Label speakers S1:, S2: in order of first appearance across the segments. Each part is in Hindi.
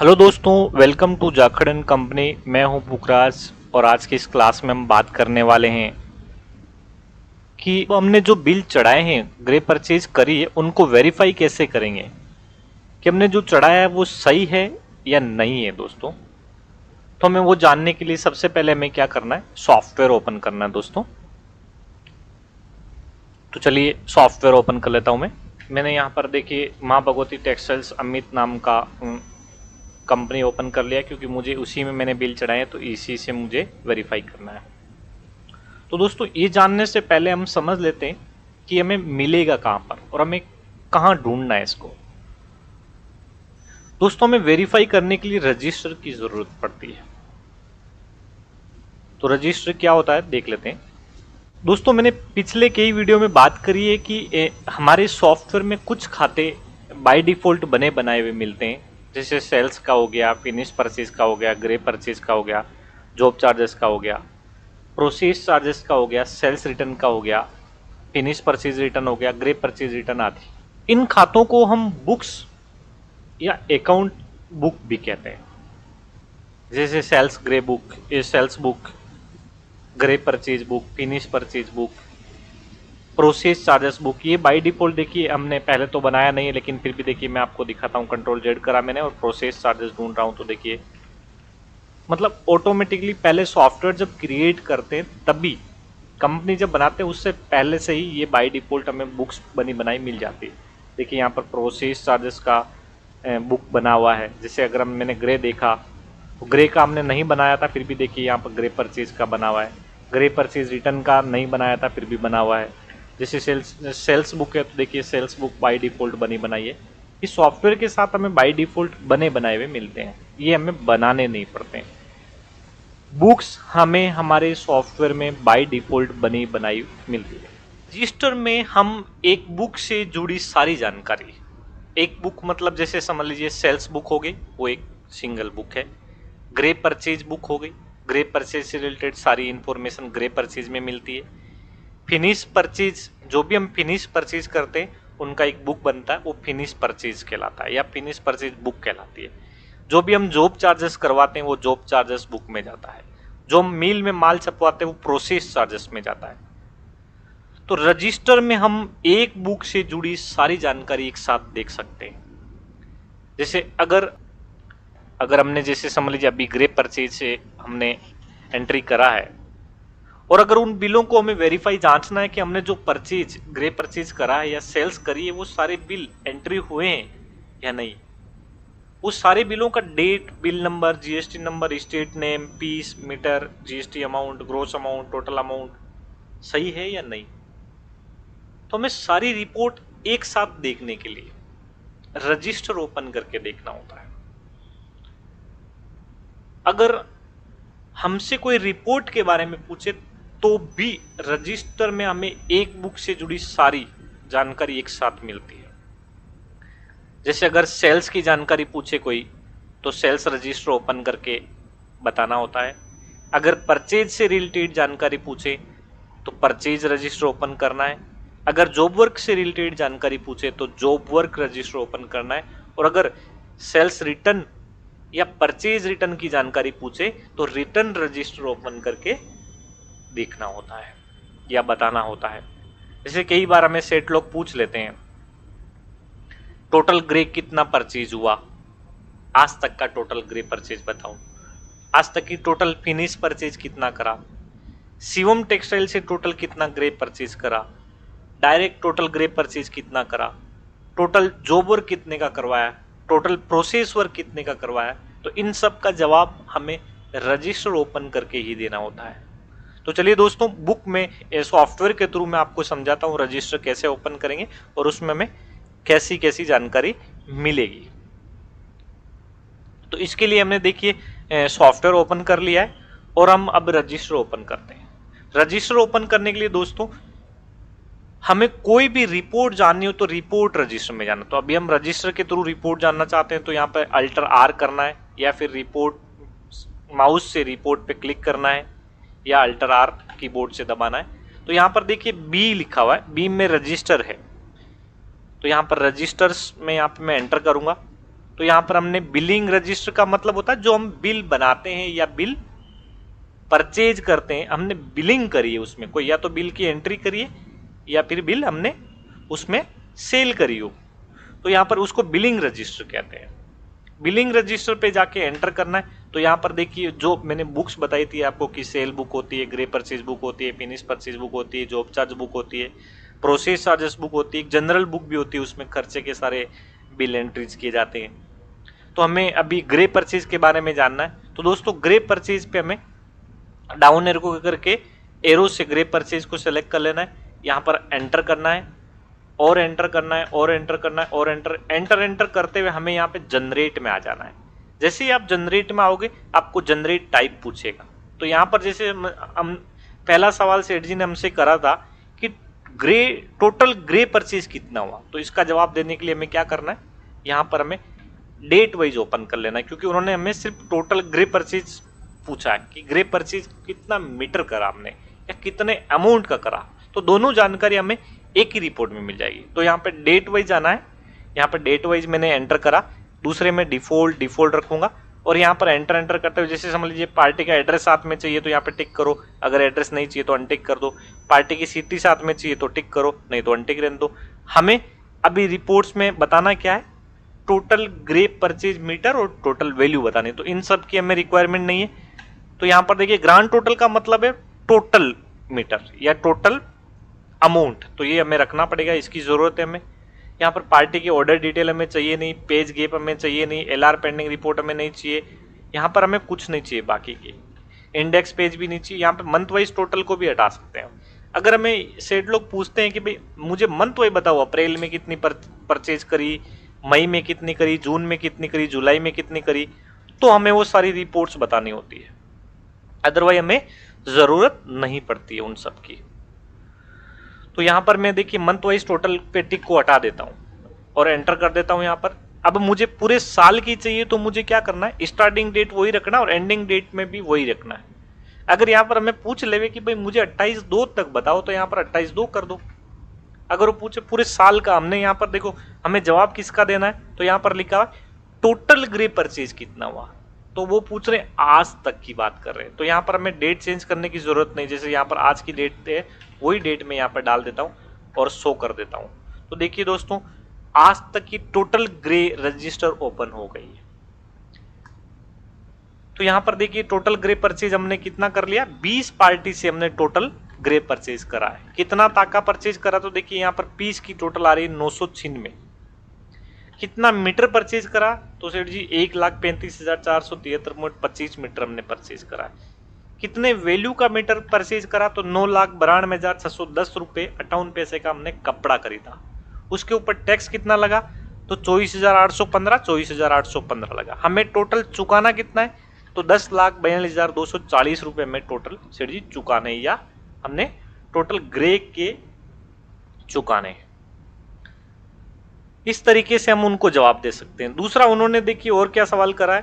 S1: हेलो दोस्तों, welcome to Jakhar and company. मैं हूं पुखराज और आज की इस क्लास में हम बात करने वाले हैं कि हमने जो बिल चढ़ाए हैं, ग्रे परचेज करी है, उनको वेरीफाई कैसे करेंगे कि हमने जो चढ़ाया है वो सही है या नहीं है। दोस्तों, तो हमें वो जानने के लिए सबसे पहले हमें क्या करना है, सॉफ्टवेयर ओपन करना है। दोस्तों, तो चलिए सॉफ्टवेयर ओपन कर लेता हूं मैंने यहाँ पर देखिए माँ भगवती टेक्सटाइल्स अमित नाम का कंपनी ओपन कर लिया, क्योंकि मुझे उसी में मैंने बिल चढ़ाए, तो इसी से मुझे वेरीफाई करना है। तो दोस्तों, ये जानने से पहले हम समझ लेते हैं कि हमें मिलेगा कहाँ पर और हमें कहाँ ढूंढना है इसको। दोस्तों, हमें वेरीफाई करने के लिए रजिस्टर की जरूरत पड़ती है। तो रजिस्टर क्या होता है देख लेते हैं। दोस्तों, मैंने पिछले कई वीडियो में बात करी है कि हमारे सॉफ्टवेयर में कुछ खाते बाय डिफॉल्ट बने बनाए हुए मिलते हैं, जैसे सेल्स का हो गया, फिनिश परचेज का हो गया, ग्रे परचेज का हो गया, जॉब चार्जेस का हो गया, प्रोसेस चार्जेस का हो गया, सेल्स रिटर्न का हो गया, फिनिश परचेज रिटर्न हो गया, ग्रे परचेज रिटर्न आदि। इन खातों को हम बुक्स या अकाउंट बुक भी कहते हैं, जैसे सेल्स ग्रे बुक, ये sales book, grey purchase book, finish purchase book, process charges book. ये बाय डिफॉल्ट देखिए हमने पहले तो बनाया नहीं है, लेकिन फिर भी देखिए मैं आपको दिखाता हूँ। कंट्रोल जेड करा मैंने और प्रोसेस चार्जेस ढूंढ रहा हूँ, तो देखिए मतलब ऑटोमेटिकली पहले सॉफ्टवेयर जब क्रिएट करते हैं तभी कंपनी जब बनाते हैं उससे पहले से ही ये बाय डिफॉल्ट हमें बुक्स बनी बनाई मिल जाती है। देखिए यहाँ पर प्रोसेस चार्जेस का बुक बना हुआ है। जैसे अगर मैंने ग्रे देखा तो ग्रे का हमने नहीं बनाया था, फिर भी देखिए यहाँ पर ग्रे परचेज का बना हुआ है। ग्रे परचेज रिटर्न का नहीं बनाया था, फिर भी बना हुआ है। जैसे सेल्स बुक है, तो देखिए सेल्स बुक बाय डिफॉल्ट बनी बनाई है। इस सॉफ्टवेयर के साथ हमें बाय डिफॉल्ट बने बनाए हुए मिलते हैं, ये हमें बनाने नहीं पड़ते हैं। बुक्स हमें हमारे सॉफ्टवेयर में बाय डिफॉल्ट बनी बनाई मिलती है। रजिस्टर में हम एक बुक से जुड़ी सारी जानकारी, एक बुक मतलब जैसे समझ लीजिए सेल्स बुक हो गई, वो एक सिंगल बुक है। ग्रे परचेज बुक हो गई, ग्रे परचेज से रिलेटेड सारी इंफॉर्मेशन ग्रे परचेज में मिलती है। फिनिश परचेज, जो भी हम फिनिश परचेज करते हैं उनका एक बुक बनता है, वो फिनिश परचेज कहलाता है या फिनिश परचेज बुक कहलाती है। जो भी हम जॉब चार्जेस करवाते हैं वो जॉब चार्जेस बुक में जाता है। जो हम मिल में माल छपवाते हैं वो प्रोसेस चार्जेस में जाता है। तो रजिस्टर में हम एक बुक से जुड़ी सारी जानकारी एक साथ देख सकते हैं। जैसे अगर अगर हमने जैसे समझ लीजिए अभी ग्रे परचेज से हमने एंट्री करा है, और अगर उन बिलों को हमें वेरीफाई जांचना है कि हमने जो परचेज ग्रे परचेज करा है या सेल्स करी है वो सारे बिल एंट्री हुए हैं या नहीं, उस सारे बिलों का date, bill number, GST number, state name, piece, metre, GST amount, gross amount, total amount सही है या नहीं, तो हमें सारी रिपोर्ट एक साथ देखने के लिए रजिस्टर ओपन करके देखना होता है। अगर हमसे कोई रिपोर्ट के बारे में पूछे तो भी रजिस्टर में हमें एक बुक से जुड़ी सारी जानकारी एक साथ मिलती है। जैसे अगर सेल्स की जानकारी पूछे कोई, तो सेल्स रजिस्टर ओपन करके बताना होता है। अगर परचेज से रिलेटेड जानकारी पूछे तो परचेज रजिस्टर ओपन करना है। अगर जॉब वर्क से रिलेटेड जानकारी पूछे तो जॉब वर्क रजिस्टर ओपन करना है। और अगर सेल्स रिटर्न या परचेज रिटर्न की जानकारी पूछे तो रिटर्न रजिस्टर ओपन करके देखना होता है या बताना होता है। जैसे कई बार हमें सेट लोग पूछ लेते हैं, टोटल ग्रे कितना परचेज हुआ, आज तक का टोटल ग्रे परचेज बताओ, आज तक की टोटल फिनिश परचेज कितना करा, शिवम टेक्सटाइल से टोटल कितना ग्रे परचेज करा, डायरेक्ट टोटल ग्रे परचेज कितना करा, टोटल जॉब वर्क कितने का करवाया, टोटल प्रोसेस वर्क कितने का करवाया। तो इन सब का जवाब हमें रजिस्टर ओपन करके ही देना होता है। तो चलिए दोस्तों, बुक में सॉफ्टवेयर के थ्रू मैं आपको समझाता हूँ रजिस्टर कैसे ओपन करेंगे और उसमें हमें कैसी कैसी जानकारी मिलेगी। तो इसके लिए हमने देखिए सॉफ्टवेयर ओपन कर लिया है और हम अब रजिस्टर ओपन करते हैं। रजिस्टर ओपन करने के लिए दोस्तों हमें कोई भी रिपोर्ट जाननी हो तो रिपोर्ट रजिस्टर में जाना। तो अभी हम रजिस्टर के थ्रू रिपोर्ट जानना चाहते हैं, तो यहाँ पर अल्टर आर करना है या फिर रिपोर्ट माउस से रिपोर्ट पे क्लिक करना है या अल्टर आर कीबोर्ड से दबाना है। तो यहाँ पर देखिए बी लिखा हुआ है, बी में रजिस्टर है। तो यहाँ पर रजिस्टर्स में यहाँ पे मैं एंटर करूंगा तो तो यहाँ पर हमने बिलिंग रजिस्टर का मतलब होता है जो हम बिल बनाते हैं या बिल परचेज करते हैं, हमने बिलिंग करी है उसमें, कोई या तो बिल की एंट्री करी है या फिर बिल हमने उसमें सेल करी हो, तो यहाँ पर उसको बिलिंग रजिस्टर कहते हैं। बिलिंग रजिस्टर पे जाके एंटर करना है। तो यहाँ पर देखिए जो मैंने बुक्स बताई थी आपको कि सेल बुक होती है, ग्रे परचेज बुक होती है, फिनिश परचेज बुक होती है, जॉब चार्ज बुक होती है, प्रोसेस चार्जेस बुक होती है, जनरल बुक भी होती है, उसमें खर्चे के सारे बिल एंट्रीज किए जाते हैं। तो हमें अभी ग्रे परचेज के बारे में जानना है। तो दोस्तों ग्रे परचेज पे हमें डाउन एरो को करके एरो से ग्रे परचेज को सेलेक्ट कर लेना है, यहाँ पर एंटर करना है और एंटर करना है और एंटर करना है और एंटर करते हुए हमें यहाँ पे जनरेट में आ जाना है। जैसे ही आप जनरेट में आओगे आपको जनरेट टाइप पूछेगा। तो यहाँ पर जैसे हम पहला सवाल सेठ जी ने हमसे करा था कि टोटल ग्रे परचेज कितना हुआ, तो इसका जवाब देने के लिए हमें क्या करना है, यहाँ पर हमें डेट वाइज ओपन कर लेना है, क्योंकि उन्होंने हमें सिर्फ टोटल ग्रे परचेज पूछा है कि ग्रे परचेज कितना मीटर करा हमने या कितने अमाउंट का करा। तो दोनों जानकारी हमें एक ही रिपोर्ट में मिल जाएगी। तो यहाँ पे डेट वाइज आना है, यहाँ पे डेट वाइज मैंने एंटर करा, दूसरे में डिफॉल्ट रखूंगा और यहाँ पर एंटर करते हुए जैसे समझ लीजिए पार्टी का एड्रेस साथ में चाहिए तो यहाँ पे टिक करो, अगर एड्रेस नहीं चाहिए तो अनटिक कर दो, पार्टी की सिटी साथ में चाहिए तो टिक करो, नहीं तो अनटिक रहने दो। हमें अभी रिपोर्ट्स में बताना क्या है, टोटल ग्रे परचेज मीटर और टोटल वैल्यू बतानी, तो इन सब की हमें रिक्वायरमेंट नहीं है। तो यहाँ पर देखिए ग्रांड टोटल का मतलब है टोटल मीटर या टोटल अमाउंट, तो ये हमें रखना पड़ेगा, इसकी जरूरत है हमें। यहाँ पर पार्टी की ऑर्डर डिटेल हमें चाहिए नहीं, पेज गैप हमें चाहिए नहीं, एलआर पेंडिंग रिपोर्ट हमें नहीं चाहिए, यहाँ पर हमें कुछ नहीं चाहिए, बाकी के इंडेक्स पेज भी नहीं चाहिए। यहाँ पे मंथ वाइज टोटल को भी हटा सकते हैं। अगर हमें सेठ लोग पूछते हैं कि भाई मुझे मंथ वाइज बताओ, अप्रैल में कितनी परचेज करी, मई में कितनी करी, जून में कितनी करी, जुलाई में कितनी करी, तो हमें वो सारी रिपोर्ट्स बतानी होती है, अदरवाइज हमें जरूरत नहीं पड़ती है उन सब की। तो यहाँ पर मैं देखिए मंथ वाइज टोटल पे टिक को हटा देता हूँ और एंटर कर देता हूँ यहाँ पर। अब मुझे पूरे साल की चाहिए तो मुझे क्या करना है, स्टार्टिंग डेट वही रखना और एंडिंग डेट में भी वही रखना है। अगर यहाँ पर हमें पूछ लेवे कि भाई मुझे 28/2 तक बताओ तो यहाँ पर 28/2 कर दो। अगर वो पूछे पूरे साल का, हमने यहाँ पर देखो हमें जवाब किसका देना है, तो यहाँ पर लिखा है टोटल ग्रे परचेज कितना हुआ, तो वो पूछ रहे आज तक की बात कर रहे हैं। तो यहाँ पर हमें डेट चेंज करने की जरूरत नहीं, जैसे यहाँ पर आज की डेट है वही डेट में यहाँ पर डाल देता हूँ और शो कर देता हूँ। तो देखिए दोस्तों आज तक की टोटल ग्रे रजिस्टर ओपन हो गई है। तो यहाँ पर देखिए टोटल ग्रे परचेज हमने कितना कर लिया, 20 पार्टी से हमने टोटल ग्रे परचेज करा है। कितना ताका परचेज करा, तो देखिए यहाँ पर पीस की टोटल आ रही है 996। कितना मीटर परचेज करा, तो सेठ जी 1,35,473.25 मीटर हमने परचेज करा है। कितने वैल्यू का मीटर परचेज करा, तो 9,92,610 रुपये 58 पैसे का हमने कपड़ा खरीदा। उसके ऊपर टैक्स कितना लगा, तो 24,815 लगा। हमें टोटल चुकाना कितना है, तो 10,42,240 रुपये में टोटल सेठ जी चुकाने या हमने टोटल ग्रे के चुकाने हैं। इस तरीके से हम उनको जवाब दे सकते हैं। दूसरा उन्होंने देखिए और क्या सवाल करा है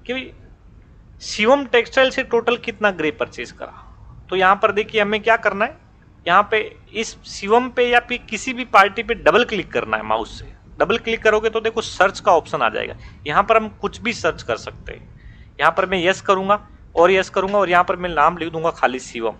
S1: कि शिवम टेक्सटाइल से टोटल कितना ग्रे परचेज करा। तो यहां पर देखिए हमें क्या करना है, यहाँ पे इस शिवम पे या फिर किसी भी पार्टी पे डबल क्लिक करना है। माउस से डबल क्लिक करोगे तो देखो सर्च का ऑप्शन आ जाएगा। यहाँ पर हम कुछ भी सर्च कर सकते हैं। यहाँ पर मैं यस करूंगा और यहाँ पर मैं नाम लिख दूंगा खाली शिवम।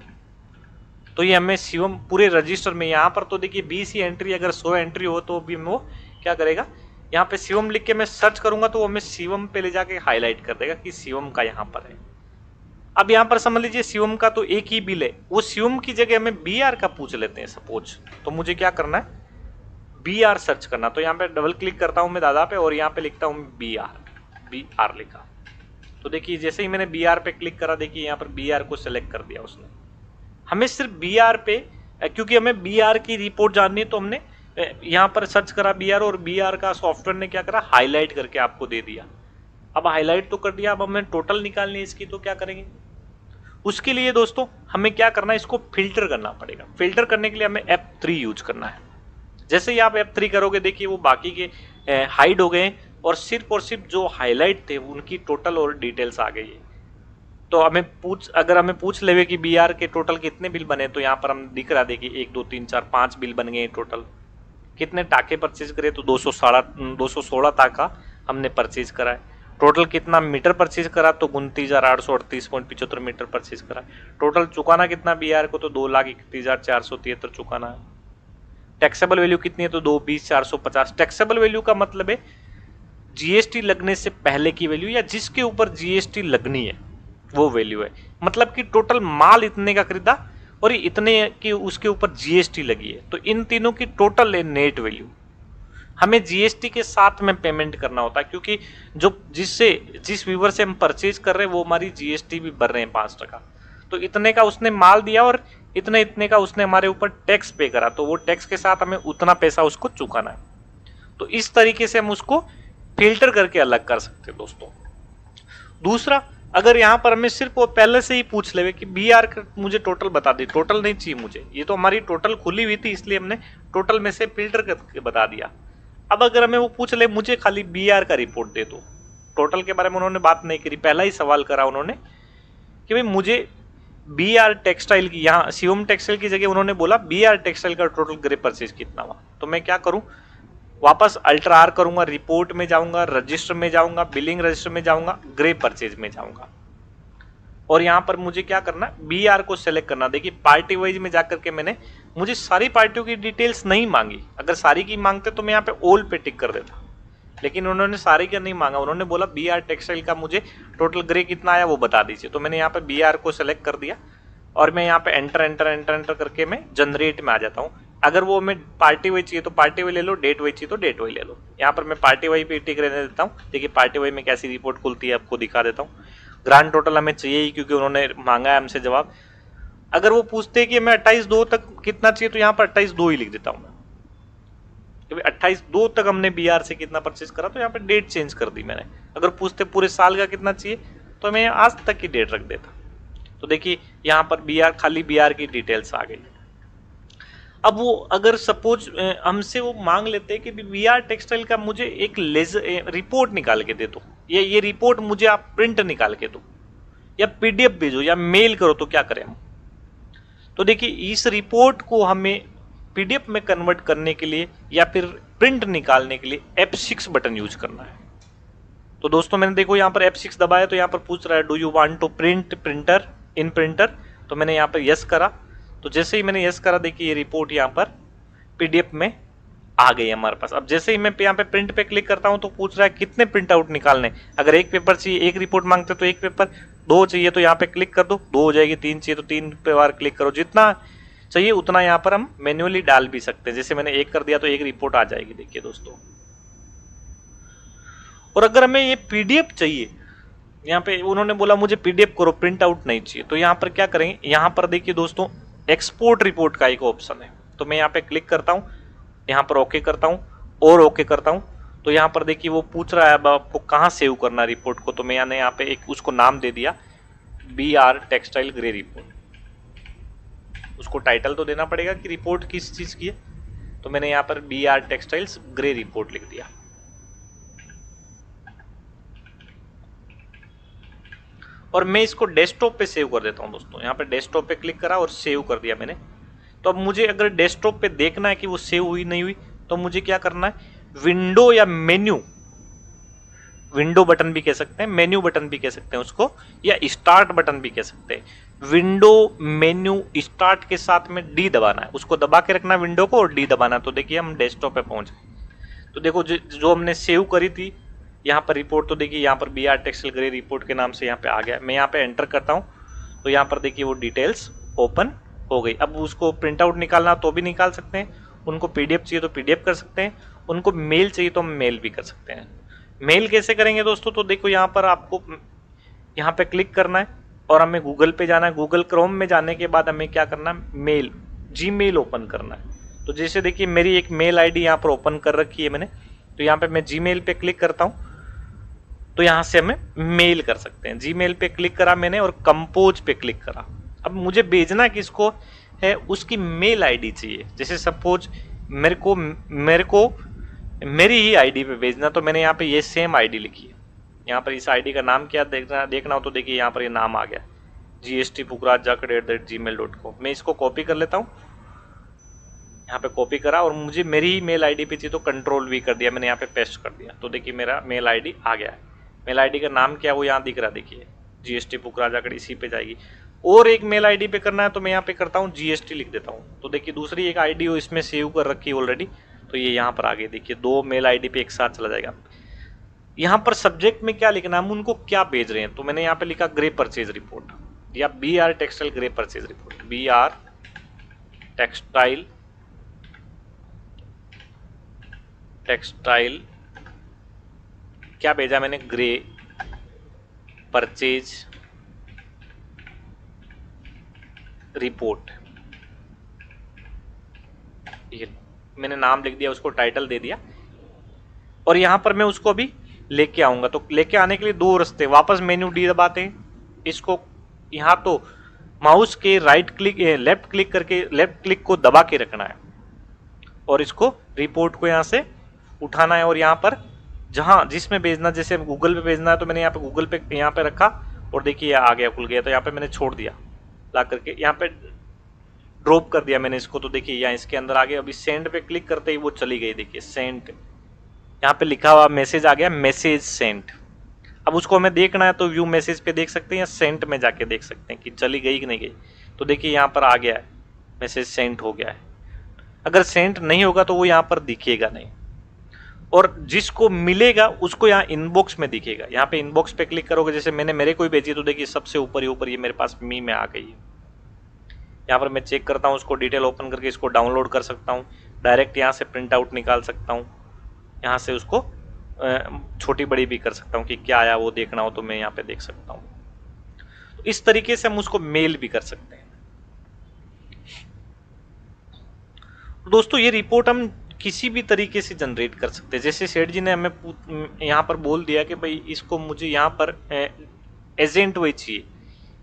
S1: तो ये हमें शिवम पूरे रजिस्टर में, यहाँ पर तो देखिए 20 ही एंट्री, अगर 100 एंट्री हो तो भी वो क्या करेगा, यहाँ पे शिवम लिख के मैं सर्च करूंगा तो वो हमें शिवम पे ले जाके हाईलाइट कर देगा कि शिवम का यहाँ पर है। अब यहाँ पर समझ लीजिए शिवम का तो एक ही बिल है, वो शिवम की जगह हमें BR का पूछ लेते हैं सपोज, तो मुझे क्या करना है, BR सर्च करना। तो यहाँ पे डबल क्लिक करता हूँ मैं दादा पे और यहाँ पे लिखता हूँ BR लिखा। तो देखिए जैसे ही मैंने BR पे क्लिक करा, देखिए यहाँ पर BR को सिलेक्ट कर दिया उसने। हमें सिर्फ BR पे, क्योंकि हमें BR की रिपोर्ट जाननी है तो हमने यहाँ पर सर्च करा BR और BR का सॉफ्टवेयर ने क्या करा, हाईलाइट करके आपको दे दिया। अब हाईलाइट तो कर दिया, अब हमें टोटल निकालनी है इसकी, तो क्या करेंगे, उसके लिए दोस्तों हमें क्या करना है, इसको फिल्टर करना पड़ेगा। फिल्टर करने के लिए हमें F3 यूज करना है। जैसे ही आप F3 करोगे देखिए वो बाकी के हाइड हो गए और सिर्फ जो हाईलाइट थे उनकी टोटल और डिटेल्स आ गई है। तो अगर हमें पूछ लेवे कि BR के टोटल कितने बिल बने, तो यहाँ पर हम दिख रहा देखिए 1 2 3 4 5 बिल बन गए टोटल। कितने टाके परचेज करे, तो 216 टाका हमने परचेज करा है। टोटल कितना मीटर परचेज करा, तो 29,838.75 मीटर परचेज करा। टोटल चुकाना कितना BR को, तो 2,31,473 चुकाना है। टैक्सेबल वैल्यू कितनी है, तो 220,450। टैक्सेबल वैल्यू का मतलब है GST लगने से पहले की वैल्यू या जिसके ऊपर GST लगनी है वो वैल्यू है। मतलब कि टोटल माल इतने का खरीदा और इतने की उसके ऊपर GST लगी है, तो इन तीनों की टोटल है नेट वैल्यू। हमें GST के साथ में पेमेंट करना होता है, क्योंकि जिस व्यूवर से हम परचेज कर रहे हैं वो हमारी GST भी भर रहे हैं 5%। तो इतने का उसने माल दिया और इतने इतने का उसने हमारे ऊपर टैक्स पे करा, तो वो टैक्स के साथ हमें उतना पैसा उसको चुकाना है। तो इस तरीके से हम उसको फिल्टर करके अलग कर सकते हैं दोस्तों। दूसरा, अगर यहाँ पर हमें सिर्फ वो पहले से ही पूछ ले कि BR मुझे टोटल बता दी, टोटल नहीं चाहिए मुझे, ये तो हमारी टोटल खुली हुई थी इसलिए हमने टोटल में से फिल्टर करके बता दिया। अब अगर हमें वो पूछ ले मुझे खाली BR का रिपोर्ट दे दो, टोटल के बारे में उन्होंने बात नहीं करी, पहला ही सवाल करा उन्होंने कि भाई मुझे BR टेक्सटाइल की, यहाँ शिवम टेक्सटाइल की जगह उन्होंने बोला BR टेक्सटाइल का टोटल ग्रे परचेज कितना हुआ। तो मैं क्या करूं, वापस अल्ट्रा आर करूंगा, रिपोर्ट में जाऊंगा, रजिस्टर में जाऊंगा, बिलिंग रजिस्टर में जाऊंगा, ग्रे परचेज में जाऊंगा, और यहां पर मुझे क्या करना है, BR को सेलेक्ट करना। देखिए पार्टी वाइज में जाकर के मुझे सारी पार्टियों की डिटेल्स नहीं मांगी। अगर सारी की मांगते तो मैं यहाँ पे ऑल पे टिक कर देता, लेकिन उन्होंने सारी का नहीं मांगा। उन्होंने बोला BR टेक्सटाइल का मुझे टोटल ग्रे कितना आया वो बता दीजिए। तो मैंने यहाँ पे BR को सेलेक्ट कर दिया और मैं यहाँ पे एंटर एंटर एंटर एंटर करके मैं जनरेट में आ जाता हूँ। अगर वो मैं पार्टी वाइज चाहिए तो पार्टी वाइज ले लो, डेट वाइज चाहिए तो डेट वाइज ले लो। यहाँ पर मैं पार्टी वाइज पे टिक रहने देता हूँ। देखिए पार्टी वाइज में कैसी रिपोर्ट खुलती है आपको दिखा देता हूँ। ग्रांड टोटल हमें चाहिए ही, क्योंकि उन्होंने मांगा है हमसे जवाब। अगर वो पूछते हैं कि मैं 28/2 तक कितना चाहिए, तो यहाँ पर 28/2 ही लिख देता हूँ मैं, क्योंकि 28/2 तक हमने BR से कितना परचेज करा, तो यहाँ पे डेट चेंज कर दी मैंने। अगर पूछते पूरे साल का कितना चाहिए तो मैं आज तक की डेट रख देता। तो देखिए यहाँ पर BR, खाली BR की डिटेल्स आ गई। अब वो अगर सपोज हमसे वो मांग लेते हैं कि BR टेक्सटाइल का मुझे एक रिपोर्ट निकाल के दे दो, ये रिपोर्ट मुझे आप प्रिंट निकाल के दो, या PDF भेजो, या मेल करो, तो क्या करें हम। तो देखिए इस रिपोर्ट को हमें PDF में कन्वर्ट करने के लिए या फिर प्रिंट निकालने के लिए F6 बटन यूज करना है। तो दोस्तों मैंने देखो यहाँ पर F6 दबाया, तो यहाँ पर पूछ रहा है do you want to print printer in printer. तो मैंने यहाँ पर यस करा। तो जैसे ही मैंने यस करा, देखिए ये रिपोर्ट यहाँ पर PDF में आ गई हमारे पास। अब जैसे ही मैं यहाँ पे प्रिंट पे क्लिक करता हूँ तो पूछ रहा है कितने प्रिंट आउट निकालने। अगर एक पेपर चाहिए, एक रिपोर्ट मांगते तो एक पेपर, 2 चाहिए तो यहाँ पे क्लिक कर दो, 2 हो जाएगी, 3 चाहिए तो 3 पे बार क्लिक करो, जितना चाहिए उतना यहाँ पर हम मैन्युअली डाल भी सकते हैं। जैसे मैंने 1 कर दिया तो 1 रिपोर्ट आ जाएगी, देखिए दोस्तों। और अगर हमें ये PDF चाहिए, यहाँ पे उन्होंने बोला मुझे PDF करो, प्रिंट आउट नहीं चाहिए, तो यहाँ पर क्या करेंगे, यहाँ पर देखिए दोस्तों एक्सपोर्ट रिपोर्ट का एक ऑप्शन है। तो मैं यहाँ पे क्लिक करता हूँ, यहाँ पर ओके करता हूँ और ओके करता हूँ। तो यहाँ पर देखिए वो पूछ रहा है अब आपको कहाँ सेव करना रिपोर्ट को। तो मैंने यहाँ पे एक उसको नाम दे दिया BR टेक्सटाइल ग्रे रिपोर्ट। उसको टाइटल तो देना पड़ेगा कि रिपोर्ट किस चीज की है। तो मैंने यहाँ पर BR टेक्सटाइल्स ग्रे रिपोर्ट लिख दिया। और मैं इसको डेस्कटॉप पे सेव कर देता हूँ दोस्तों। यहाँ पे डेस्कटॉप पे क्लिक करा और सेव कर दिया मैंने। तो अब मुझे अगर डेस्कटॉप पे देखना है कि वो सेव हुई नहीं हुई, तो मुझे क्या करना है, विंडो या मेन्यू, विंडो बटन भी कह सकते हैं, मेन्यू बटन भी कह सकते हैं उसको, या स्टार्ट बटन भी कह सकते हैं। विंडो मेन्यू स्टार्ट के साथ में D दबाना है, उसको दबा के रखना विंडो को और D दबाना। तो देखिए हम डेस्कटॉप पे पहुंच गए। तो देखो जो हमने सेव करी थी यहाँ पर रिपोर्ट, तो देखिए यहाँ पर BR टेक्सटाइल ग्रे रिपोर्ट के नाम से यहाँ पे आ गया। मैं यहाँ पे एंटर करता हूँ तो यहाँ पर देखिए वो डिटेल्स ओपन हो गई। अब उसको प्रिंट आउट निकालना तो भी निकाल सकते हैं, उनको PDF चाहिए तो PDF कर सकते हैं, उनको मेल चाहिए तो हम मेल भी कर सकते हैं। मेल कैसे करेंगे दोस्तों, तो देखो यहाँ पर आपको यहाँ पे क्लिक करना है और हमें गूगल पे जाना है। गूगल क्रोम में जाने के बाद हमें क्या करना है, मेल Gmail ओपन करना है। तो जैसे देखिए मेरी एक मेल ID यहाँ पर ओपन कर रखी है मैंने, तो यहाँ पे मैं Gmail पे क्लिक करता हूँ तो यहाँ से हमें मेल कर सकते हैं। Gmail पे क्लिक करा मैंने और कंपोज पे क्लिक करा। अब मुझे भेजना किसको है, उसकी मेल ID चाहिए। जैसे सपोज मेरे को मेरी ही ID पे भेजना, तो मैंने यहाँ पे ये सेम ID लिखी है। यहाँ पर इस ID का नाम क्या देखना हो तो देखिए यहाँ पर ये नाम आ गया, GST pukraj@gmail.com। मैं इसको कॉपी कर लेता हूँ यहाँ पे कॉपी करा और मुझे मेरी ही मेल आईडी पे चाहिए तो कंट्रोल V कर दिया, मैंने यहाँ पे पेस्ट कर दिया। तो देखिए मेरा मेल आईडी आ गया है। मेल आईडी का नाम क्या है वो यहाँ दिख रहा है, देखिए GST पुखराजागढ़, इसी पे जाएगी। और एक मेल आईडी पे करना है तो मैं यहाँ पे करता हूँ GST लिख देता हूँ। तो देखिए दूसरी एक आईडी हो इसमें सेव कर रखी है ऑलरेडी, तो ये यहाँ पर आ गई। देखिए 2 मेल आईडी पे एक साथ चला जाएगा। यहाँ पर सब्जेक्ट में क्या लिखना है, हम उनको क्या भेज रहे हैं, तो मैंने यहाँ पे लिखा ग्रे परचेज रिपोर्ट या BR textile grey purchase report, BR textile क्या भेजा मैंने, ग्रे परचेज रिपोर्ट। ये मैंने नाम लिख दिया, उसको टाइटल दे दिया और यहां पर मैं उसको अभी लेके आऊंगा। तो लेके आने के लिए 2 रास्ते, वापस मेन्यू डी दबाते हैं, इसको यहां तो माउस के लेफ्ट क्लिक करके लेफ्ट क्लिक को दबा के रखना है और इसको रिपोर्ट को यहां से उठाना है और यहां पर जहां जिसमें भेजना, जैसे गूगल पे भेजना है तो मैंने यहाँ पे गूगल पे यहाँ पे रखा और देखिए आ गया, खुल गया। तो यहाँ पे मैंने छोड़ दिया ला करके, यहाँ पे ड्रॉप कर दिया मैंने इसको। तो देखिए यहाँ इसके अंदर आ गया। अभी सेंड पे क्लिक करते ही वो चली गई, देखिए सेंड, यहाँ पे लिखा हुआ मैसेज आ गया, मैसेज सेंट। अब उसको हमें देखना है तो व्यू मैसेज पे देख सकते हैं या सेंट में जाके देख सकते हैं कि चली गई कि नहीं गई। तो देखिए यहाँ पर आ गया है, मैसेज सेंट हो गया है। अगर सेंट नहीं होगा तो वो यहाँ पर दिखेगा नहीं, और जिसको मिलेगा उसको यहाँ इनबॉक्स में दिखेगा। यहाँ पे इनबॉक्स पे क्लिक करोगे, जैसे मैंने मेरे को ही भेजी तो देखिए सबसे ऊपर ये मेरे पास मी में आ गई है। यहाँ पर मैं चेक करता हूँ, उसको डिटेल ओपन करके इसको डाउनलोड कर सकता हूँ, डायरेक्ट यहाँ से प्रिंट आउट निकाल सकता हूँ, यहाँ से उसको छोटी बड़ी भी कर सकता हूँ कि क्या आया वो देखना हो तो मैं यहाँ पे देख सकता हूँ। तो इस तरीके से हम उसको मेल भी कर सकते हैं। दोस्तों ये रिपोर्ट हम किसी भी तरीके से जनरेट कर सकते हैं। जैसे सेठ जी ने हमें यहाँ पर बोल दिया कि भाई इसको मुझे यहाँ पर एजेंट वही चाहिए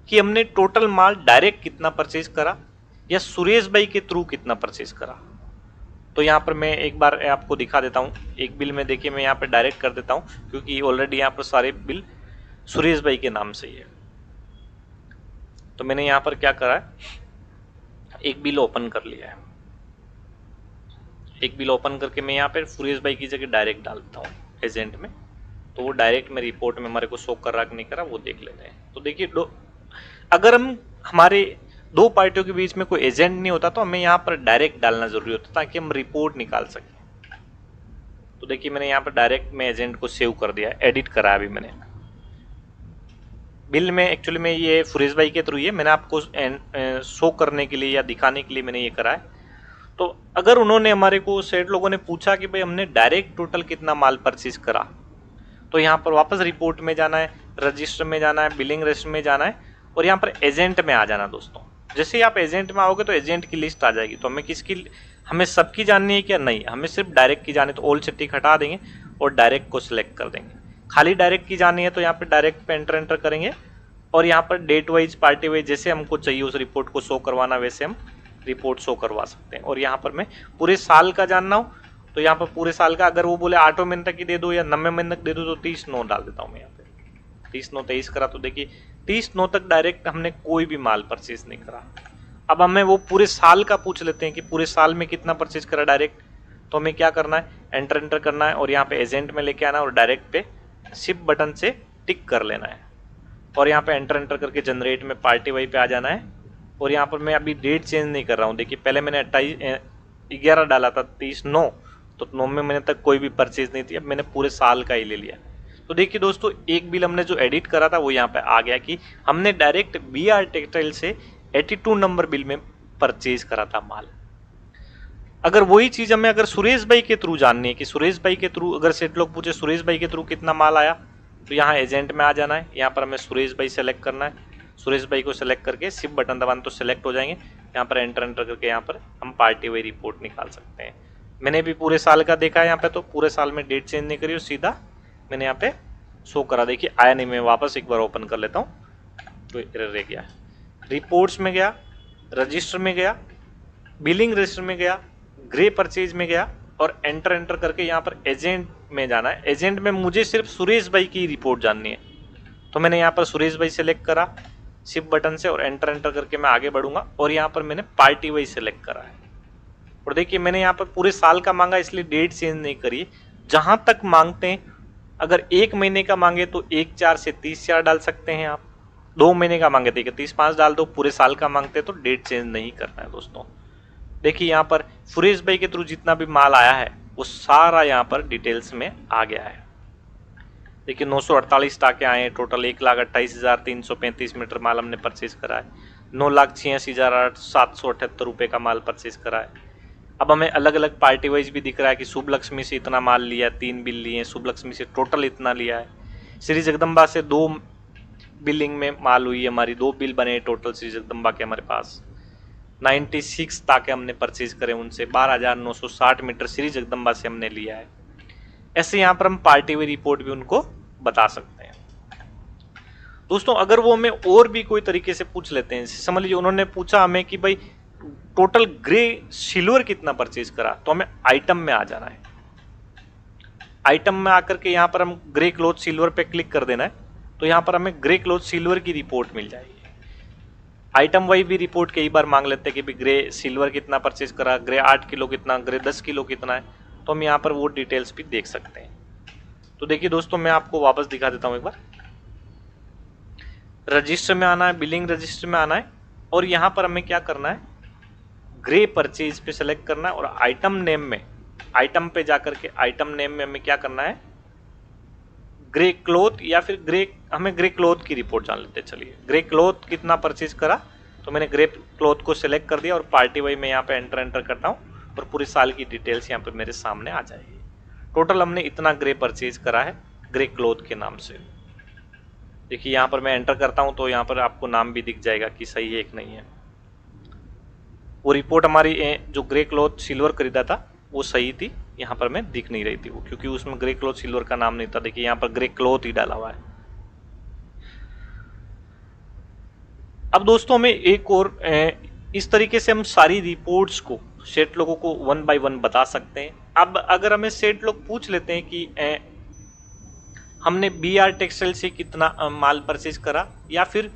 S1: कि हमने टोटल माल डायरेक्ट कितना परचेज करा या सुरेश भाई के थ्रू कितना परचेज करा। तो यहाँ पर मैं एक बार आपको दिखा देता हूँ, एक बिल में देखिए मैं यहाँ पे डायरेक्ट कर देता हूँ क्योंकि ऑलरेडी यहाँ पर सारे बिल सुरेश भाई के नाम से ही है। तो मैंने यहाँ पर क्या करा है, एक बिल ओपन कर लिया है। एक बिल ओपन करके मैं यहाँ पे सुरेश भाई की जगह डायरेक्ट डाल देता हूँ एजेंट में, तो वो डायरेक्ट में रिपोर्ट में हमारे को शो कर रहा कि नहीं करा वो देख लेते हैं। तो देखिए अगर हम हमारे 2 पार्टियों के बीच में कोई एजेंट नहीं होता तो हमें यहाँ पर डायरेक्ट डालना जरूरी होता ताकि हम रिपोर्ट निकाल सकें। तो देखिए मैंने यहाँ पर डायरेक्ट में एजेंट को सेव कर दिया, एडिट करा अभी मैंने बिल में। एक्चुअली में ये सुरेश भाई के थ्रू ही है, मैंने आपको शो करने के लिए या दिखाने के लिए मैंने ये करा है। तो अगर उन्होंने हमारे को सेठ लोगों ने पूछा कि भाई हमने डायरेक्ट टोटल कितना माल परचेज करा, तो यहाँ पर वापस रिपोर्ट में जाना है, रजिस्टर में जाना है, बिलिंग रजिस्टर में जाना है और यहाँ पर एजेंट में आ जाना। दोस्तों जैसे ही आप एजेंट में आओगे तो एजेंट की लिस्ट आ जाएगी। तो हमें सबकी जाननी है क्या, नहीं, हमें सिर्फ डायरेक्ट की जानी है। तो ऑल से टिक हटा देंगे और डायरेक्ट को सिलेक्ट कर देंगे। खाली डायरेक्ट की जानी है तो यहाँ पर डायरेक्ट पे एंटर करेंगे और यहाँ पर डेट वाइज पार्टी वाइज जैसे हमको चाहिए उस रिपोर्ट को शो करवाना वैसे हम रिपोर्ट शो करवा सकते हैं। और यहाँ पर मैं पूरे साल का जानना हो तो यहाँ पर पूरे साल का, अगर वो बोले 8 महीने तक की दे दो या 90 महीने तक दे दो तो 30/9 डाल देता हूँ मैं यहाँ पे। 30/9/23 करा तो देखिए 30/9 तक डायरेक्ट हमने कोई भी माल परचेज नहीं करा। अब हमें वो पूरे साल का पूछ लेते हैं कि पूरे साल में कितना परचेज करा डायरेक्ट। तो हमें क्या करना है, एंटर करना है और यहाँ पे एजेंट में लेके आना और डायरेक्ट पे शिप बटन से टिक कर लेना है और यहाँ पे एंटर करके जनरेट में पार्टी वाई पे आ जाना है। और यहाँ पर मैं अभी डेट चेंज नहीं कर रहा हूँ। देखिए पहले मैंने 11 डाला था, 30/9, तो 9वें महीने तक कोई भी परचेज नहीं थी। अब मैंने पूरे साल का ही ले लिया। तो देखिए दोस्तों एक बिल हमने जो एडिट करा था वो यहाँ पे आ गया कि हमने डायरेक्ट BR टेक्सटाइल से 82 नंबर बिल में परचेज करा था माल। अगर वही चीज हमें अगर सुरेश भाई के थ्रू जाननी है कि सुरेश भाई के थ्रू, अगर सेठ लोग पूछे सुरेश भाई के थ्रू कितना माल आया, तो यहाँ एजेंट में आ जाना है। यहाँ पर हमें सुरेश भाई सेलेक्ट करना है। सुरेश भाई को सेलेक्ट करके शिफ्ट बटन दबाना तो सेलेक्ट हो जाएंगे। यहाँ पर एंटर करके यहाँ पर हम पार्टी वाई रिपोर्ट निकाल सकते हैं। मैंने भी पूरे साल का देखा है यहाँ पे, तो पूरे साल में डेट चेंज नहीं करी और सीधा मैंने यहाँ पे शो करा। देखिए आया नहीं, मैं वापस एक बार ओपन कर लेता हूँ तो एरर रह गया। रिपोर्ट्स में गया, रजिस्टर में गया, बिलिंग रजिस्टर में गया, ग्रे परचेज में गया और एंटर करके यहाँ पर एजेंट में जाना है। एजेंट में मुझे सिर्फ सुरेश भाई की रिपोर्ट जाननी है, तो मैंने यहाँ पर सुरेश भाई सेलेक्ट करा शिफ्ट बटन से और एंटर करके मैं आगे बढ़ूंगा और यहाँ पर मैंने पार्टी वाइज सेलेक्ट करा है और देखिए मैंने यहाँ पर पूरे साल का मांगा, इसलिए डेट चेंज नहीं करी। जहां तक मांगते हैं, अगर 1 महीने का मांगे तो 1/4 से 30/4 डाल सकते हैं आप। 2 महीने का मांगे देखिए 30/5 डाल दो। पूरे साल का मांगते तो डेट चेंज नहीं करना है दोस्तों। देखिए यहाँ पर सुरेश भाई के थ्रू जितना भी माल आया है वो सारा यहाँ पर डिटेल्स में आ गया है। देखिए 948 टाके आए हैं टोटल, 1,28,335 मीटर माल हमने परचेज करा है। 9,86,778 रुपये का माल परचेज करा है। अब हमें अलग अलग पार्टी वाइज भी दिख रहा है कि शुभ लक्ष्मी से इतना माल लिया, 3 बिल लिए, शुभ लक्ष्मी से टोटल इतना लिया है। श्री जगदम्बा से 2 बिलिंग में माल हुई हमारी, 2 बिल बने टोटल श्री जगदम्बा के हमारे पास। 96 ताके हमने परचेज करे उनसे, 12,960 मीटर श्री जगदम्बा से हमने लिया है। ऐसे यहाँ पर हम पार्टी वाइज रिपोर्ट भी उनको बता सकते हैं। दोस्तों अगर वो हमें और भी कोई तरीके से पूछ लेते हैं, समझ लीजिए उन्होंने पूछा हमें कि भाई टोटल ग्रे सिल्वर कितना परचेज करा, तो हमें आइटम में आ जाना है। आइटम में आकर के यहाँ पर हम ग्रे क्लॉथ सिल्वर पे क्लिक कर देना है, तो यहाँ पर हमें ग्रे क्लॉथ सिल्वर की रिपोर्ट मिल जाएगी। आइटम वाइज भी रिपोर्ट कई बार मांग लेते हैं कि भाई ग्रे सिल्वर कितना परचेज करा, ग्रे 8 किलो कितना, ग्रे 10 किलो कितना है, तो हम यहाँ पर वो डिटेल्स भी देख सकते हैं। तो देखिए दोस्तों मैं आपको वापस दिखा देता हूँ एक बार। रजिस्टर में आना है, बिलिंग रजिस्टर में आना है, और यहाँ पर हमें क्या करना है, ग्रे परचेज पे सेलेक्ट करना है, और आइटम नेम में, आइटम पे जाकर के आइटम नेम में हमें क्या करना है, ग्रे क्लॉथ या फिर ग्रे, हमें ग्रे क्लॉथ की रिपोर्ट जान लेते हैं। चलिए ग्रे क्लॉथ कितना परचेज करा, तो मैंने ग्रे क्लॉथ को सिलेक्ट कर दिया और पार्टी वाइज मैं यहाँ पे एंटर करता हूँ और पूरे साल की डिटेल्स यहाँ पे मेरे सामने आ जाएगी। टोटल हमने इतना ग्रे परचेज करा है ग्रे क्लॉथ के नाम से। देखिए यहाँ पर मैं एंटर करता हूँ तो यहाँ पर आपको नाम भी दिख जाएगा कि सही है कि नहीं है। वो रिपोर्ट हमारी जो ग्रे क्लॉथ सिल्वर खरीदा था वो सही थी, यहाँ पर मैं दिख नहीं रही थी वो, क्योंकि उसमें ग्रे क्लॉथ सिल्वर का नाम नहीं था। देखिए यहाँ पर ग्रे क्लॉथ ही डाला हुआ है। अब दोस्तों हमें एक और इस तरीके से हम सारी रिपोर्ट्स को सेठ लोगों को 1 बाय 1 बता सकते हैं। अब अगर हमें सेठ लोग पूछ लेते हैं कि हमने BR टेक्सटाइल से कितना माल परचेज करा, या फिर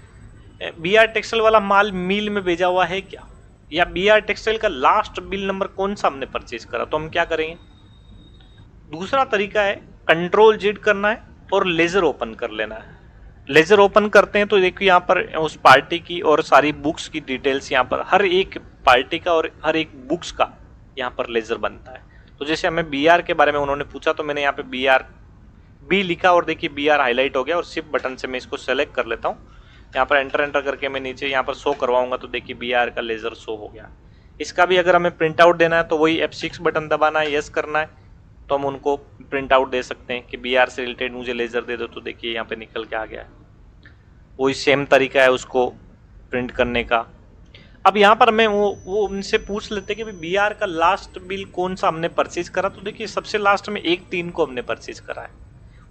S1: BR टेक्सटाइल वाला माल मिल में भेजा हुआ है क्या, या BR टेक्सटाइल का लास्ट बिल नंबर कौन सा हमने परचेज करा, तो हम क्या करेंगे, दूसरा तरीका है Ctrl Z करना है और लेजर ओपन कर लेना है। लेजर ओपन करते हैं तो देखिए यहाँ पर उस पार्टी की और सारी बुक्स की डिटेल्स, यहाँ पर हर एक पार्टी का और हर एक बुक्स का यहाँ पर लेजर बनता है। तो जैसे हमें BR के बारे में उन्होंने पूछा तो मैंने यहाँ पे BR B लिखा और देखिए BR हाईलाइट हो गया, और शिफ्ट बटन से मैं इसको सेलेक्ट कर लेता हूँ। यहाँ पर एंटर करके मैं नीचे यहाँ पर शो करवाऊंगा तो देखिए BR का लेजर शो हो गया। इसका भी अगर हमें प्रिंट आउट देना है तो वही F6 बटन दबाना है, यस करना है, तो हम उनको प्रिंट आउट दे सकते हैं कि BR से रिलेटेड मुझे लेजर दे दो, तो देखिए यहाँ पे निकल के आ गया है। वही सेम तरीका है उसको प्रिंट करने का। अब यहाँ पर हमें वो उनसे पूछ लेते हैं कि BR का लास्ट बिल कौन सा हमने परचेज करा, तो देखिए सबसे लास्ट में 1/3 को हमने परचेज करा है,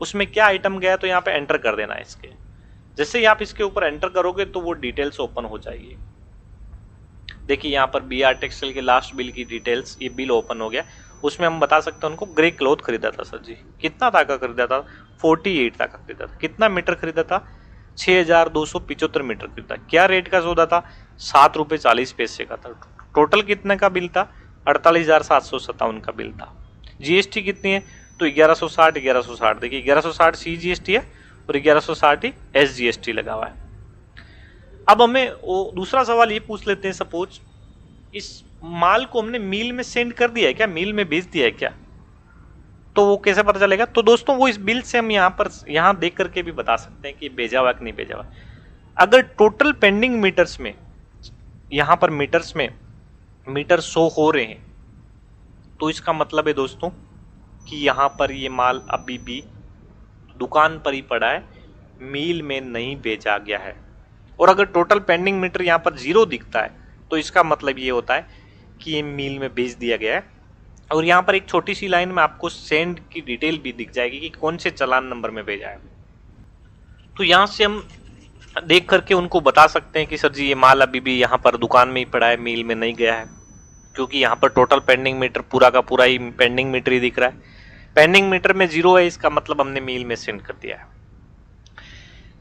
S1: उसमें क्या आइटम गया तो यहाँ पे एंटर कर देना है इसके। जैसे ही आप इसके ऊपर एंटर करोगे तो वो डिटेल्स ओपन हो जाएगी। देखिए यहाँ पर BR टेक्सटाइल के लास्ट बिल की डिटेल्स, ये बिल ओपन हो गया। उसमें हम बता सकते हैं उनको ग्रे क्लॉथ खरीदा था सर जी, कितना ताका खरीदा था, 48 ताका खरीदा था, कितना मीटर खरीदा था, 6,275 मीटर खरीदा। क्या रेट का सौदा था, 7 रुपये 40 पैसे का था। टोटल कितने का बिल था, 48,757 का बिल था। GST कितनी है, तो 1160 देखिए 1160 CGST है और 1160 ही SGST लगा हुआ है। अब हमें वो दूसरा सवाल ये पूछ लेते हैं, सपोज इस माल को हमने मील में सेंड कर दिया है क्या, मील में भेज दिया है क्या, तो वो कैसे पता चलेगा, तो दोस्तों वो इस बिल से हम यहाँ देख करके भी बता सकते हैं कि भेजा हुआ कि नहीं भेजा हुआ। अगर टोटल पेंडिंग मीटर्स में, यहाँ पर मीटर्स में मीटर शो हो रहे हैं, तो इसका मतलब है दोस्तों कि यहाँ पर ये माल अभी भी दुकान पर ही पड़ा है, मील में नहीं भेजा गया है। और अगर टोटल पेंडिंग मीटर यहाँ पर 0 दिखता है तो इसका मतलब ये होता है कि ये मील में भेज दिया गया है। और यहाँ पर एक छोटी सी लाइन में आपको सेंड की डिटेल भी दिख जाएगी कि कौन से चालान नंबर में भेजा है। तो यहाँ से हम देख करके उनको बता सकते हैं कि सर जी ये माल अभी भी यहाँ पर दुकान में ही पड़ा है, मील में नहीं गया है, क्योंकि यहाँ पर टोटल पेंडिंग मीटर पूरा का पूरा ही पेंडिंग मीटर ही दिख रहा है। पेंडिंग मीटर में 0 है, इसका मतलब हमने मील में सेंड कर दिया है।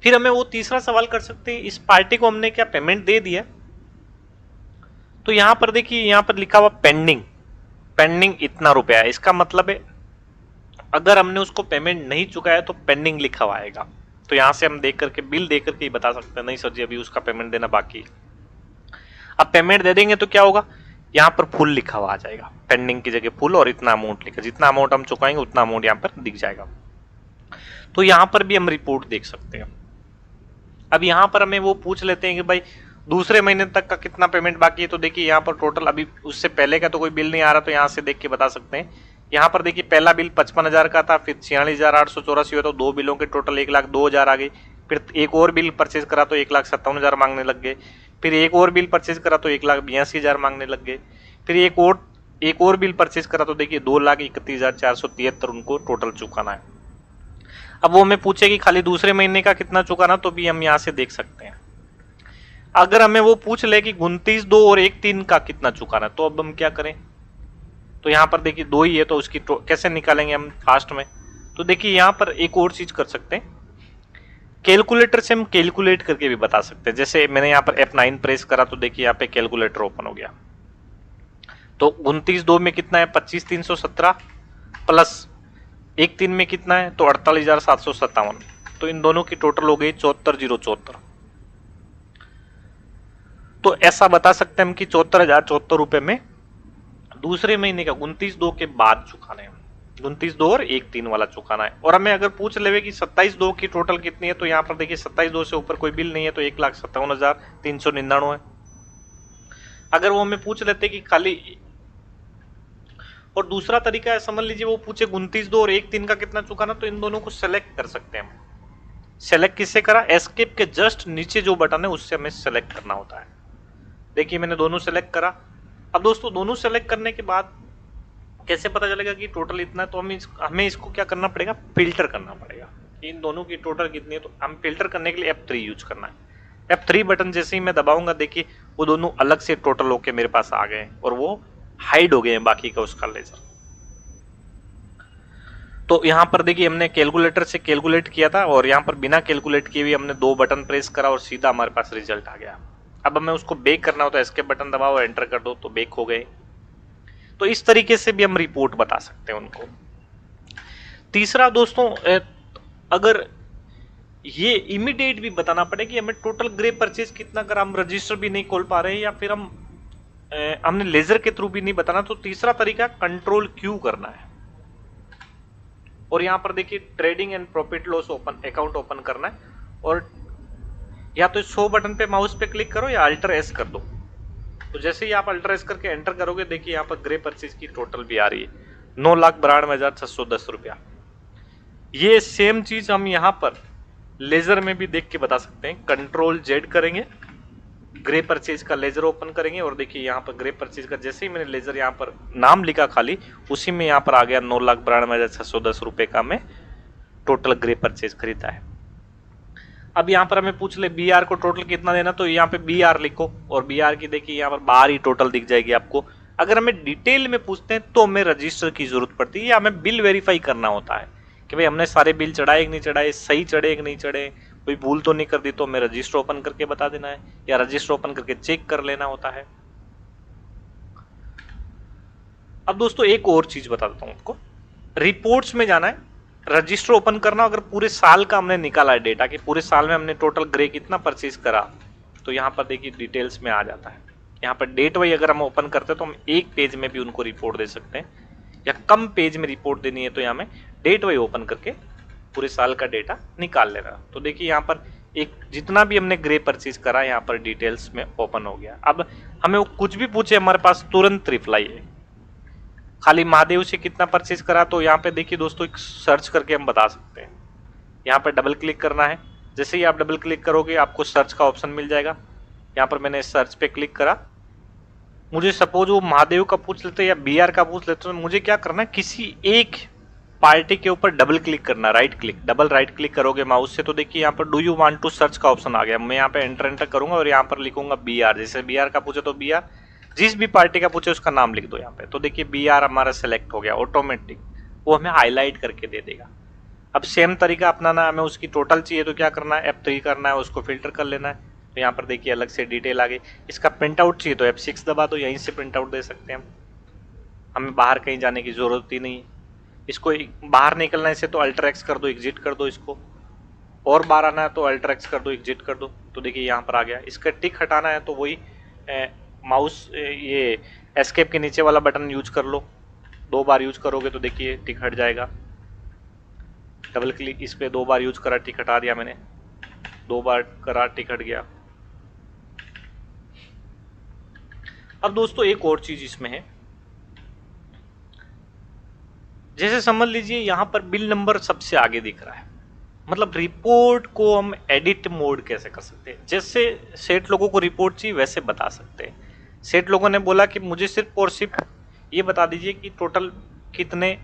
S1: फिर हमें वो तीसरा सवाल कर सकते हैं, इस पार्टी को हमने क्या पेमेंट दे दिया, तो यहाँ पर देखिए यहाँ पर लिखा हुआ पेंडिंग, पेंडिंग इतना रुपया है, इसका मतलब है अगर हमने उसको पेमेंट नहीं चुकाया तो पेंडिंग लिखा हुआ आएगा। तो यहां से हम देख करके बिल देख करके ही बता सकते हैं नहीं सर जी अभी उसका पेमेंट देना बाकी है। अब पेमेंट दे देंगे तो क्या होगा, यहाँ पर फुल लिखा हुआ आ जाएगा, पेंडिंग की जगह फुल और इतना अमाउंट लिखा, जितना अमाउंट हम चुकाएंगे उतना अमाउंट यहाँ पर दिख जाएगा। तो यहाँ पर भी हम रिपोर्ट देख सकते हैं। अब यहाँ पर हमें वो पूछ लेते हैं कि भाई दूसरे महीने तक का कितना पेमेंट बाकी है। तो देखिए यहाँ पर टोटल अभी उससे पहले का तो कोई बिल नहीं आ रहा, तो यहाँ से देख के बता सकते हैं। यहाँ पर देखिए पहला बिल 55,000 का था, फिर 46,884 हुआ, तो दो बिलों के टोटल 1,02,000 आ गई। फिर एक और बिल परचेज करा तो 1,57,000 मांगने लग गए। फिर एक और बिल परचेज करा तो 1,82,000 मांगने लग गए। फिर एक और बिल परचेज करा तो देखिए 2,31,473 उनको टोटल चुकाना है। अब वो हमें पूछे कि खाली दूसरे महीने का कितना चुकाना, तो भी हम यहाँ से देख सकते हैं। अगर हमें वो पूछ ले कि 29/2 और 1/3 का कितना चुकाना, तो अब हम क्या करें। तो यहाँ पर देखिए 2 ही है, तो उसकी कैसे निकालेंगे हम फास्ट में। तो देखिए यहाँ पर एक और चीज कर सकते हैं, कैलकुलेटर से हम कैलकुलेट करके भी बता सकते हैं। जैसे मैंने यहाँ पर F9 प्रेस करा तो देखिए यहाँ पे कैलकुलेटर ओपन हो गया। तो 29/2 में कितना है 25,317 प्लस 1/3 में कितना है तो 48,757। तो इन दोनों की टोटल हो गई 74,074। तो ऐसा बता सकते हैं हम कि 74,074 रुपए में दूसरे महीने का 29/2 के बाद चुकाना है, 29/2 और 1/3 वाला चुकाना है। और हमें अगर पूछ लेवे कि 27/2 की टोटल कितनी है, तो यहाँ पर देखिए 27/2 से ऊपर कोई बिल नहीं है, तो 1,57,399 है। अगर वो हमें पूछ लेते कि खाली, और दूसरा तरीका है समझ लीजिए वो पूछे 29/2 और 1/3 का कितना चुकाना, तो इन दोनों को सेलेक्ट कर सकते हैं हम। सेलेक्ट किससे करा, एस्केप के जस्ट नीचे जो बटन है उससे हमें सेलेक्ट करना होता है। देखिए मैंने दोनों सेलेक्ट करा। अब दोस्तों दोनों सेलेक्ट करने के बाद कैसे पता चलेगा कि टोटल इतना है, तो हमें इसको क्या करना पड़ेगा, फिल्टर करना पड़ेगा। इन दोनों की टोटल कितनी है, तो हम फिल्टर करने के लिए F3 यूज करना है। F3 बटन जैसे ही मैं दबाऊंगा देखिए वो दोनों अलग से टोटल होके मेरे पास आ गए और वो हाइड हो गए हैं बाकी का उसका लेजर। तो यहाँ पर देखिए हमने कैलकुलेटर से कैलकुलेट किया था और यहाँ पर बिना कैलकुलेट किए भी हमने 2 बटन प्रेस करा और सीधा हमारे पास रिजल्ट आ गया। अब हमें उसको बेक करना हो तो एस्केप बटन दबाओ और एंटर कर दो तो बेक हो गए। तो इस तरीके से भी हम रिपोर्ट बता सकते हैं उनको। तीसरा दोस्तों, अगर ये इमीडिएट भी बताना पड़े कि हमें टोटल ग्रे परचेज कितना करा, हम रजिस्टर भी नहीं खोल पा रहे हैं या फिर हमने लेजर के थ्रू भी नहीं बताना, तो तीसरा तरीका कंट्रोल क्यू करना है। और यहाँ पर देखिए trading and profit loss open account open करना है और या तो शो बटन पे माउस पे क्लिक करो या अल्टर एस कर दो। तो जैसे ही आप अल्टर एस करके एंटर करोगे देखिए यहाँ पर ग्रे परचेज की टोटल भी आ रही है 9,92,610 रुपया। ये सेम चीज हम यहाँ पर लेजर में भी देख के बता सकते हैं। कंट्रोल जेड करेंगे, ग्रे परचेज का लेजर ओपन करेंगे और देखिए यहाँ पर ग्रे परचेज का जैसे ही मैंने लेजर यहाँ पर नाम लिखा खाली उसी में यहाँ पर आ गया 9,92,610 रुपए का मैं टोटल ग्रे परचेज खरीदा है। अब यहाँ पर हमें पूछ ले बी आर को टोटल कितना देना, तो यहाँ पे बी आर लिखो और बी आर की देखिए यहाँ पर बाहर ही टोटल दिख जाएगी आपको। अगर हमें डिटेल में पूछते हैं तो हमें रजिस्टर की जरूरत पड़ती है या हमें बिल वेरीफाई करना होता है कि भाई हमने सारे बिल चढ़ाए कि नहीं चढ़ाए, सही चढ़े कि नहीं चढ़े, कोई भूल तो नहीं कर दी, तो हमें रजिस्टर ओपन करके बता देना है या रजिस्टर ओपन करके चेक कर लेना होता है। अब दोस्तों एक और चीज बता देता हूं आपको, रिपोर्ट्स में जाना है, रजिस्टर ओपन करना। अगर पूरे साल का हमने निकाला है डेटा कि पूरे साल में हमने टोटल ग्रे कितना परचेज करा, तो यहाँ पर देखिए डिटेल्स में आ जाता है। यहाँ पर डेट वाइज अगर हम ओपन करते हैं तो हम एक पेज में भी उनको रिपोर्ट दे सकते हैं या कम पेज में रिपोर्ट देनी है तो यहाँ में डेट वाइज ओपन करके पूरे साल का डेटा निकाल लेना। तो देखिए यहाँ पर एक जितना भी हमने ग्रे परचेज करा यहाँ पर डिटेल्स में ओपन हो गया। अब हमें वो कुछ भी पूछे हमारे पास तुरंत रिप्लाई है। खाली महादेव से कितना परचेज करा, तो यहाँ पे देखिए दोस्तों एक सर्च करके हम बता सकते हैं। यहाँ पे डबल क्लिक करना है, जैसे ही आप डबल क्लिक करोगे आपको सर्च का ऑप्शन मिल जाएगा। यहाँ पर मैंने सर्च पे क्लिक करा, मुझे सपोज वो महादेव का पूछ लेते या बी आर का पूछ लेते तो मुझे क्या करना है, किसी एक पार्टी के ऊपर डबल क्लिक करना, right click, double right click करोगे माउस से तो देखिए यहाँ पर do you want to search का ऑप्शन आ गया। मैं यहाँ पे एंटर करूंगा और यहाँ पर लिखूंगा बी आर। जैसे बी आर का पूछे तो बी आर, जिस भी पार्टी का पूछे उसका नाम लिख दो यहाँ पे। तो देखिए बी आर हमारा सेलेक्ट हो गया ऑटोमेटिक, वो हमें हाईलाइट करके दे देगा। अब सेम तरीका अपनाना, हमें उसकी टोटल चाहिए तो क्या करना है, F3 करना है, उसको फिल्टर कर लेना है। तो यहाँ पर देखिए अलग से डिटेल आ गई। इसका प्रिंट आउट चाहिए तो F6 दबा दो, यहीं से प्रिंट आउट दे सकते हैं हम। हमें बाहर कहीं जाने की ज़रूरत ही नहीं है। इसको बाहर निकलना है इसे तो अल्टर एक्स कर दो, एग्जिट कर दो इसको, और बाहर आना है तो अल्टर एक्स कर दो, एग्जिट कर दो। तो देखिए यहाँ पर आ गया। इसका टिक हटाना है तो वही माउस ये एस्केप के नीचे वाला बटन यूज कर लो। 2 बार यूज करोगे तो देखिए टिक हट जाएगा। डबल क्लिक इस पे 2 बार यूज करा, टिक हटा दिया मैंने। 2 बार करा, टिक हट गया। अब दोस्तों एक और चीज इसमें है, जैसे समझ लीजिए यहाँ पर बिल नंबर सबसे आगे दिख रहा है, मतलब रिपोर्ट को हम एडिट मोड कैसे कर सकते हैं। जैसे सेठ लोगों को रिपोर्ट चाहिए वैसे बता सकते हैं। सेठ लोगों ने बोला कि मुझे सिर्फ और सिर्फ ये बता दीजिए कि टोटल कितने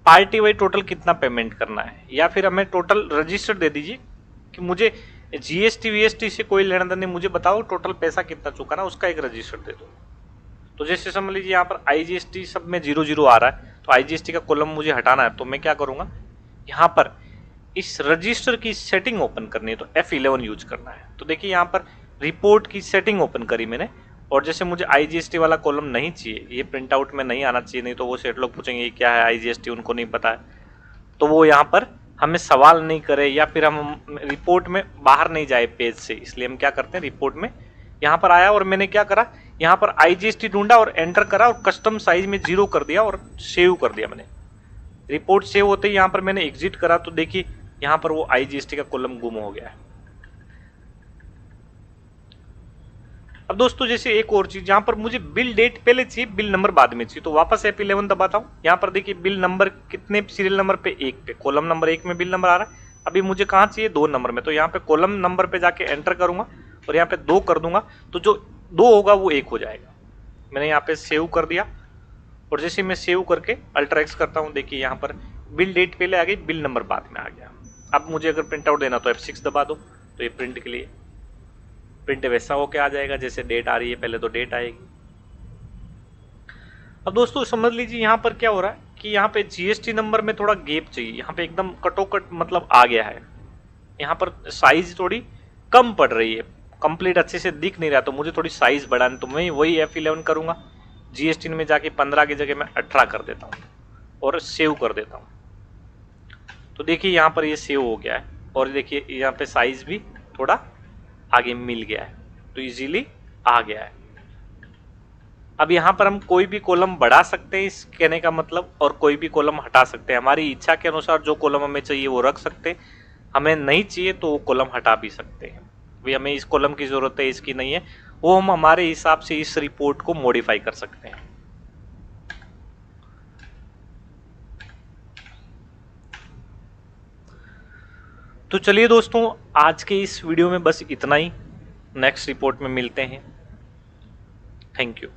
S1: पार्टी वाइज टोटल कितना पेमेंट करना है, या फिर हमें टोटल रजिस्टर दे दीजिए कि मुझे जीएसटी वीएसटी से कोई लेना देना नहीं, मुझे बताओ टोटल पैसा कितना चुकाना, उसका एक रजिस्टर दे दो। तो जैसे समझ लीजिए यहाँ पर आईजीएसटी सब में 00 आ रहा है, तो आईजीएसटी का कॉलम मुझे हटाना है, तो मैं क्या करूँगा, यहाँ पर इस रजिस्टर की सेटिंग ओपन करनी है तो F11 यूज करना है। तो देखिए यहाँ पर रिपोर्ट की सेटिंग ओपन करी मैंने, और जैसे मुझे आईजीएसटी वाला कॉलम नहीं चाहिए, ये प्रिंट आउट में नहीं आना चाहिए, नहीं तो वो सेठ लोग पूछेंगे ये क्या है आईजीएसटी, उनको नहीं पता है, तो वो यहाँ पर हमें सवाल नहीं करे या फिर हम रिपोर्ट में बाहर नहीं जाए पेज से, इसलिए हम क्या करते हैं रिपोर्ट में यहाँ पर आया और मैंने क्या करा, यहाँ पर आईजीएसटी ढूंढा और एंटर करा और कस्टम साइज में 0 कर दिया और सेव कर दिया मैंने। रिपोर्ट सेव होते ही यहाँ पर मैंने एग्जिट करा तो देखिए यहाँ पर वो आईजीएसटी का कॉलम गुम हो गया है। अब दोस्तों जैसे एक और चीज, यहाँ पर मुझे बिल डेट पहले चाहिए, बिल नंबर बाद में चाहिए, तो वापस F11 दबाता हूँ। यहाँ पर देखिए बिल नंबर कितने सीरियल नंबर पे 1 पे, कॉलम नंबर 1 में बिल नंबर आ रहा है। अभी मुझे कहाँ चाहिए 2 नंबर में, तो यहाँ पे कॉलम नंबर पे जाके एंटर करूंगा और यहाँ पे 2 कर दूंगा, तो जो 2 होगा वो 1 हो जाएगा। मैंने यहाँ पे सेव कर दिया और जैसे मैं सेव करके अल्टर एक्स करता हूँ, देखिए यहाँ पर बिल डेट पहले आ गई, बिल नंबर बाद में आ गया। अब मुझे अगर प्रिंट आउट देना तो F6 दबा दो, तो ये प्रिंट के लिए प्रिंट वैसा होके आ जाएगा जैसे डेट आ रही है, पहले तो डेट आएगी। अब दोस्तों समझ लीजिए यहाँ पर क्या हो रहा है कि यहाँ पे जीएसटी नंबर में थोड़ा गैप चाहिए, यहाँ पे एकदम कटोकट मतलब आ गया है, यहाँ पर साइज थोड़ी कम पड़ रही है, कंप्लीट अच्छे से दिख नहीं रहा, तो मुझे थोड़ी साइज बढ़ानी, तो मैं वही F11 करूंगा, जीएसटी में जाके 15 की जगह मैं 18 कर देता हूँ और सेव कर देता हूँ। तो देखिए यहाँ पर ये सेव हो गया है और देखिए यहाँ पे साइज भी थोड़ा आगे मिल गया है, तो इजीली आ गया है। अब यहाँ पर हम कोई भी कॉलम बढ़ा सकते हैं, इस कहने का मतलब, और कोई भी कॉलम हटा सकते हैं, हमारी इच्छा के अनुसार जो कॉलम हमें चाहिए वो रख सकते हैं, हमें नहीं चाहिए तो वो कॉलम हटा भी सकते हैं। भी हमें इस कॉलम की जरूरत है, इसकी नहीं है, वो हम हमारे हिसाब से इस रिपोर्ट को मॉडिफाई कर सकते हैं। तो चलिए दोस्तों आज के इस वीडियो में बस इतना ही, नेक्स्ट रिपोर्ट में मिलते हैं। Thank you.